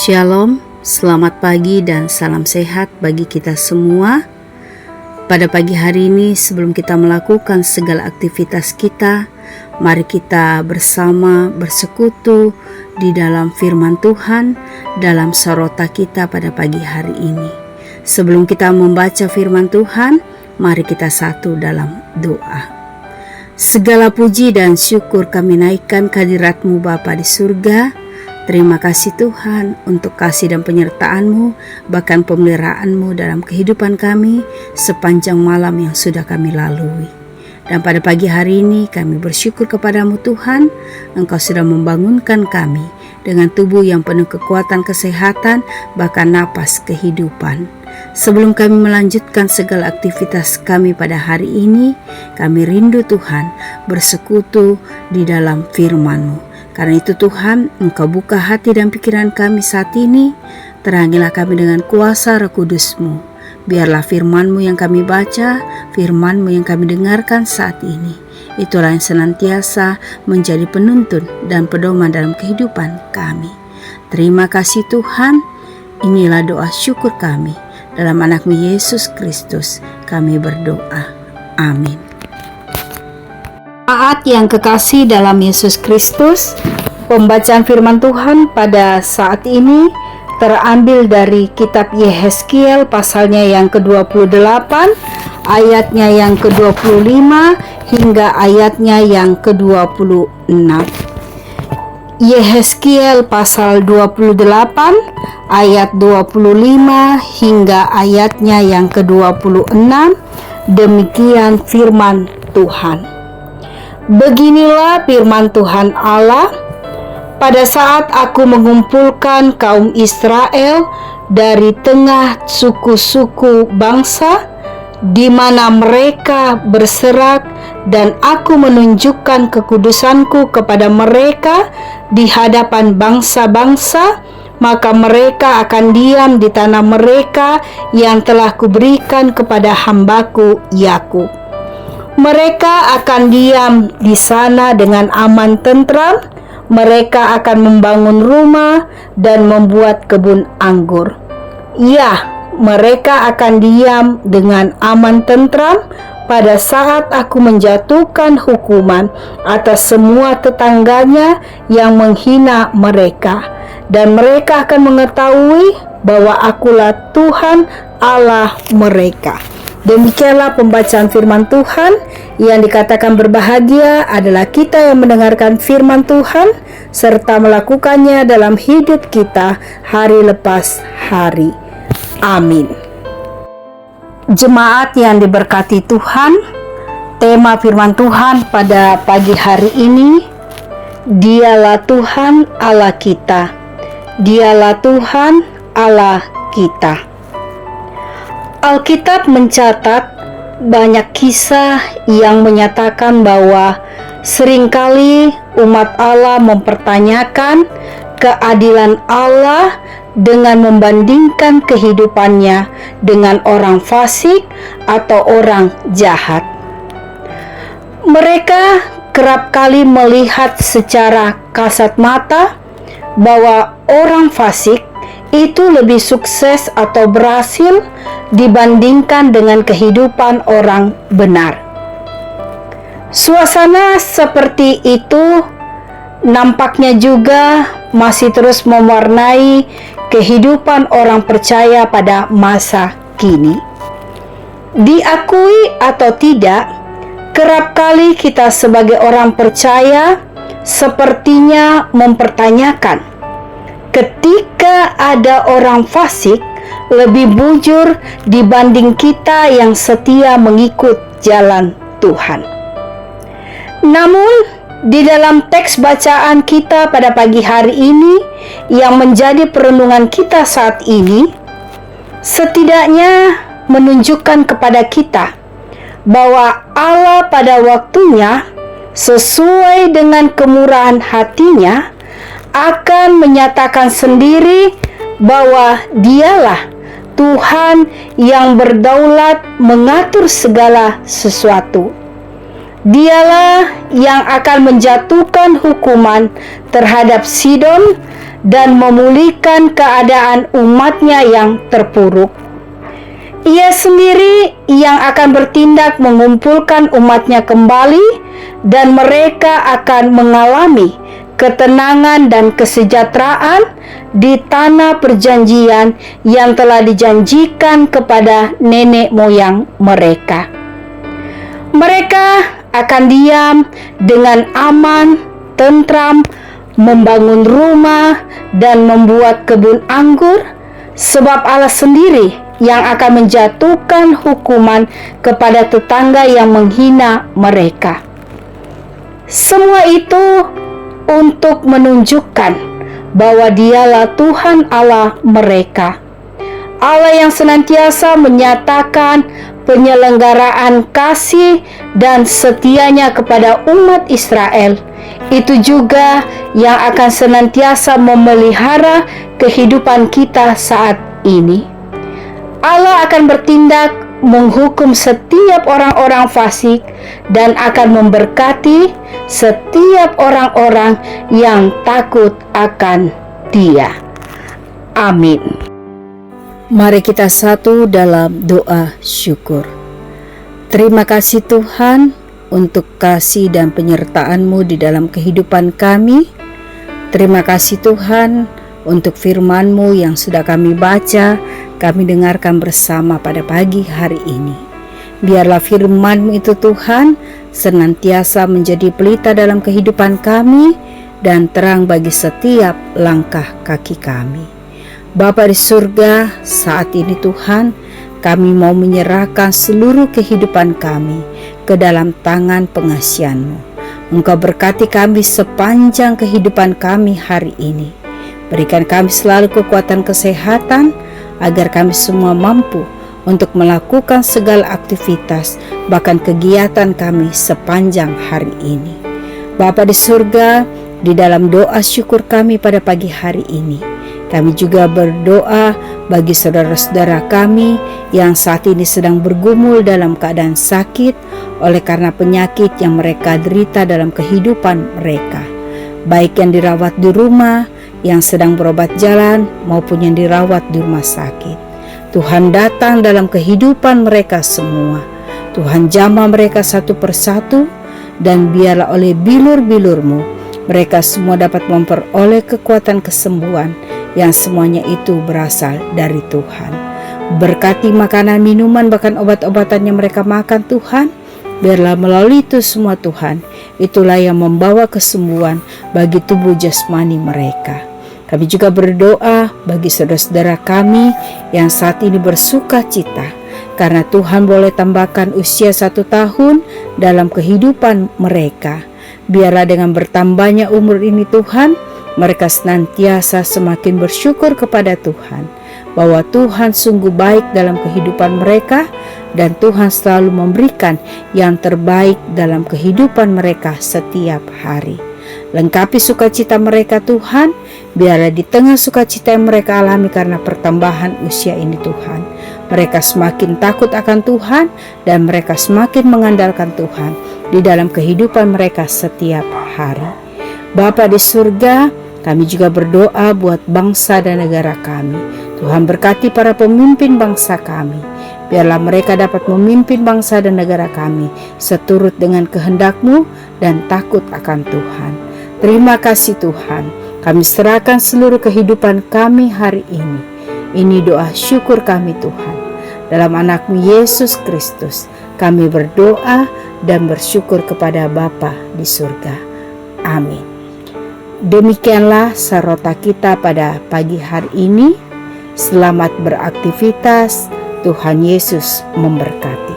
Shalom, selamat pagi dan salam sehat bagi kita semua. Pada pagi hari ini, sebelum kita melakukan segala aktivitas kita, mari kita bersama bersekutu di dalam firman Tuhan dalam sorota kita pada pagi hari ini. Sebelum kita membaca firman Tuhan, mari kita satu dalam doa. Segala puji dan syukur kami naikkan kehadirat-Mu Bapa di surga. Terima kasih Tuhan untuk kasih dan penyertaan-Mu, bahkan pemeliharaan-Mu dalam kehidupan kami sepanjang malam yang sudah kami lalui. Dan pada pagi hari ini kami bersyukur kepada-Mu Tuhan, Engkau sudah membangunkan kami dengan tubuh yang penuh kekuatan kesehatan, bahkan napas kehidupan. Sebelum kami melanjutkan segala aktivitas kami pada hari ini, kami rindu Tuhan bersekutu di dalam firman-Mu. Karena itu Tuhan, Engkau buka hati dan pikiran kami saat ini, terangilah kami dengan kuasa Roh Kudus-Mu. Biarlah firman-Mu yang kami baca, firman-Mu yang kami dengarkan saat ini, itulah yang senantiasa menjadi penuntun dan pedoman dalam kehidupan kami. Terima kasih Tuhan, inilah doa syukur kami. Dalam anak-Mu Yesus Kristus kami berdoa. Amin. Jemaat yang kekasih dalam Yesus Kristus, pembacaan firman Tuhan pada saat ini terambil dari kitab Yehezkiel pasalnya yang ke-28, ayatnya yang ke-25 hingga ayatnya yang ke-26. Yehezkiel pasal 28 ayat 25 hingga ayatnya yang ke-26. Demikian firman Tuhan. Beginilah firman Tuhan Allah, pada saat aku mengumpulkan kaum Israel dari tengah suku-suku bangsa di mana mereka berserak, dan aku menunjukkan kekudusanku kepada mereka di hadapan bangsa-bangsa, maka mereka akan diam di tanah mereka yang telah kuberikan kepada hambaku Yakub. Mereka akan diam di sana dengan aman tentram. Mereka akan membangun rumah dan membuat kebun anggur. Ya, mereka akan diam dengan aman tentram pada saat aku menjatuhkan hukuman atas semua tetangganya yang menghina mereka. Dan mereka akan mengetahui bahwa akulah Tuhan Allah mereka. Demikianlah pembacaan firman Tuhan. Yang dikatakan berbahagia adalah kita yang mendengarkan firman Tuhan serta melakukannya dalam hidup kita hari lepas hari. Amin. Jemaat yang diberkati Tuhan, tema firman Tuhan pada pagi hari ini, Dialah Tuhan Allah kita. Dialah Tuhan Allah kita. Alkitab mencatat banyak kisah yang menyatakan bahwa seringkali umat Allah mempertanyakan keadilan Allah dengan membandingkan kehidupannya dengan orang fasik atau orang jahat. Mereka kerap kali melihat secara kasat mata bahwa orang fasik itu lebih sukses atau berhasil dibandingkan dengan kehidupan orang benar. Suasana seperti itu nampaknya juga masih terus mewarnai kehidupan orang percaya pada masa kini. Diakui atau tidak, kerap kali kita sebagai orang percaya sepertinya mempertanyakan, ketika ada orang fasik lebih bujur dibanding kita yang setia mengikut jalan Tuhan. Namun, di dalam teks bacaan kita pada pagi hari ini yang menjadi perenungan kita saat ini, setidaknya menunjukkan kepada kita bahwa Allah pada waktunya sesuai dengan kemurahan hatinya akan menyatakan sendiri bahwa Dialah Tuhan yang berdaulat mengatur segala sesuatu. Dialah yang akan menjatuhkan hukuman terhadap Sidon dan memulihkan keadaan umatnya yang terpuruk. Ia sendiri yang akan bertindak mengumpulkan umatnya kembali, dan mereka akan mengalami ketenangan dan kesejahteraan di tanah perjanjian yang telah dijanjikan kepada nenek moyang mereka. Mereka akan diam dengan aman, tentram, membangun rumah dan membuat kebun anggur, sebab Allah sendiri yang akan menjatuhkan hukuman kepada tetangga yang menghina mereka. Semua itu untuk menunjukkan bahwa Dialah Tuhan Allah mereka, Allah yang senantiasa menyatakan penyelenggaraan kasih dan setianya kepada umat Israel. Itu juga yang akan senantiasa memelihara kehidupan kita saat ini. Allah akan bertindak menghukum setiap orang-orang fasik dan akan memberkati setiap orang-orang yang takut akan Dia. Amin. Mari kita satu dalam doa syukur. Terima kasih Tuhan untuk kasih dan penyertaan-Mu di dalam kehidupan kami. Terima kasih Tuhan untuk firman-Mu yang sudah kami baca, kami dengarkan bersama pada pagi hari ini. Biarlah firman-Mu itu Tuhan senantiasa menjadi pelita dalam kehidupan kami dan terang bagi setiap langkah kaki kami. Bapa di surga, saat ini Tuhan, kami mau menyerahkan seluruh kehidupan kami ke dalam tangan pengasihan-Mu. Engkau berkati kami sepanjang kehidupan kami hari ini. Berikan kami selalu kekuatan kesehatan, agar kami semua mampu untuk melakukan segala aktivitas, bahkan kegiatan kami sepanjang hari ini. Bapa di surga, di dalam doa syukur kami pada pagi hari ini, kami juga berdoa bagi saudara-saudara kami yang saat ini sedang bergumul dalam keadaan sakit oleh karena penyakit yang mereka derita dalam kehidupan mereka, baik yang dirawat di rumah, yang sedang berobat jalan, maupun yang dirawat di rumah sakit. Tuhan datang dalam kehidupan mereka semua. Tuhan jamah mereka satu persatu, dan biarlah oleh bilur-bilur-Mu mereka semua dapat memperoleh kekuatan kesembuhan yang semuanya itu berasal dari Tuhan. Berkati makanan, minuman, bahkan obat-obatan yang mereka makan Tuhan. Biarlah melalui itu semua Tuhan, itulah yang membawa kesembuhan bagi tubuh jasmani mereka. Kami juga berdoa bagi saudara-saudara kami yang saat ini bersuka cita karena Tuhan boleh tambahkan usia 1 tahun dalam kehidupan mereka. Biarlah dengan bertambahnya umur ini Tuhan, mereka senantiasa semakin bersyukur kepada Tuhan bahwa Tuhan sungguh baik dalam kehidupan mereka, dan Tuhan selalu memberikan yang terbaik dalam kehidupan mereka setiap hari. Lengkapi sukacita mereka Tuhan, biarlah di tengah sukacita yang mereka alami karena pertambahan usia ini Tuhan, mereka semakin takut akan Tuhan dan mereka semakin mengandalkan Tuhan di dalam kehidupan mereka setiap hari. Bapa di surga, kami juga berdoa buat bangsa dan negara kami. Tuhan berkati para pemimpin bangsa kami. Biarlah mereka dapat memimpin bangsa dan negara kami seturut dengan kehendak-Mu dan takut akan Tuhan. Terima kasih Tuhan, kami serahkan seluruh kehidupan kami hari ini. Ini doa syukur kami Tuhan. Dalam anak-Mu Yesus Kristus, kami berdoa dan bersyukur kepada Bapa di surga. Amin. Demikianlah sarota kita pada pagi hari ini. Selamat beraktivitas. Tuhan Yesus memberkati.